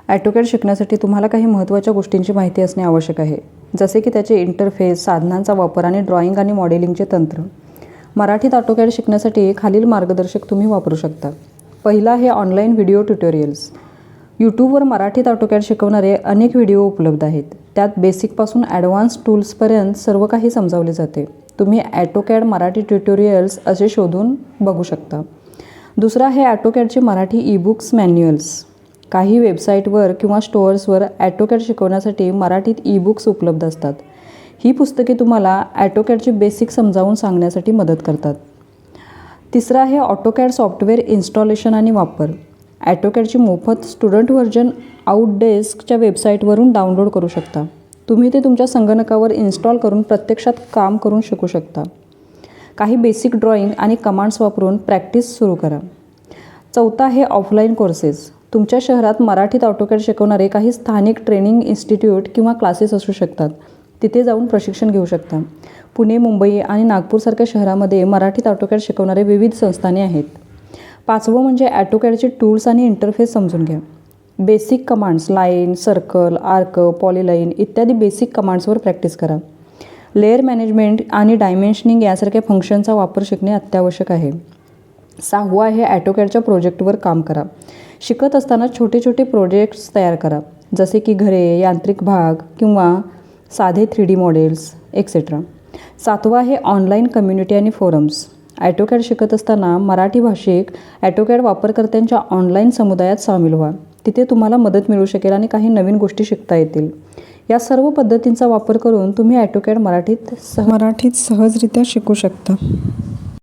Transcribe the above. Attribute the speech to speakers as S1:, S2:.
S1: ॲटोकॅड शिकण्यासाठी तुम्हाला काही महत्त्वाच्या गोष्टींची माहिती असणे आवश्यक आहे, जसे की त्याचे इंटरफेस, साधनांचा वापर आणि ड्रॉइंग आणि मॉडेलिंगचे तंत्र. मराठीत ऑटोकॅड शिकण्यासाठी खालील मार्गदर्शक तुम्ही वापरू शकता. पहिला आहे ऑनलाईन व्हिडिओ ट्युटोरियल्स. यूट्यूबवर मराठीत ऑटोकॅड शिकवणारे अनेक व्हिडिओ उपलब्ध आहेत. त्यात बेसिकपासून ॲडव्हान्स टूल्सपर्यंत सर्व काही समजावले जाते. तुम्ही ॲटोकॅड मराठी ट्युटोरियल्स असे शोधून बघू शकता. दुसरा आहे ॲटोकॅडचे मराठी ई-बुक्स मॅन्युअल्स. काही वेबसाईटवर किंवा स्टोअर्सवर ॲटोकॅड शिकवण्यासाठी मराठीत ई-बुक्स उपलब्ध असतात. ही पुस्तके तुम्हाला ॲटोकॅडचे बेसिक समजावून सांगण्यासाठी मदत करतात. तिसरा आहे ऑटोकॅड सॉफ्टवेअर इन्स्टॉलेशन आणि वापर. ॲटोकॅडची मोफत स्टुडंट व्हर्जन आउटडेस्कच्या वेबसाईटवरून डाउनलोड करू शकता. तुम्ही ते तुमच्या संगणकावर इन्स्टॉल करून प्रत्यक्षात काम करून शिकू शकता. काही बेसिक ड्रॉइंग आणि कमांड्स वापरून प्रॅक्टिस सुरू करा. चौथा आहे ऑफलाईन कोर्सेस. तुमच्या शहरात मराठीत ऑटोकॅड शिकवणारे काही स्थानिक ट्रेनिंग इन्स्टिट्यूट किंवा क्लासेस असू शकतात. तिथे जाऊन प्रशिक्षण घेऊ शकता. पुणे, मुंबई आणि नागपूरसारख्या शहरामध्ये मराठीत ऑटोकॅड शिकवणारे विविध संस्थाने आहेत. पाचवं म्हणजे ॲटोकॅडचे टूल्स आणि इंटरफेस समजून घ्या. Basic commands line, circle, arc, polyline इत्यादी बेसिक कमांड्सवर प्रॅक्टिस करा. लेअर मॅनेजमेंट आणि डायमेन्शनिंग यासारख्या फंक्शनचा वापर शिकणे अत्यावश्यक आहे. सहावं आहे ॲटोकॅडच्या प्रोजेक्टवर काम करा. शिकत असताना छोटे छोटे प्रोजेक्ट्स तयार करा, जसे की घरे, यांत्रिक भाग किंवा साधे 3D मॉडेल्स एक्सेट्रा. सातवं आहे ऑनलाईन कम्युनिटी आणि फोरम्स. ॲटोकॅड शिकत असताना मराठी भाषिक ॲटोकॅड वापरकर्त्यांच्या ऑनलाईन समुदायात सामील व्हा. तिथे तुम्हाला मदत मिळू शकेल आणि काही नवीन गोष्टी शिकता येतील. या सर्व पद्धतींचा वापर करून तुम्ही ॲटोकॅड मराठीत सहजरित्या शिकू शकता.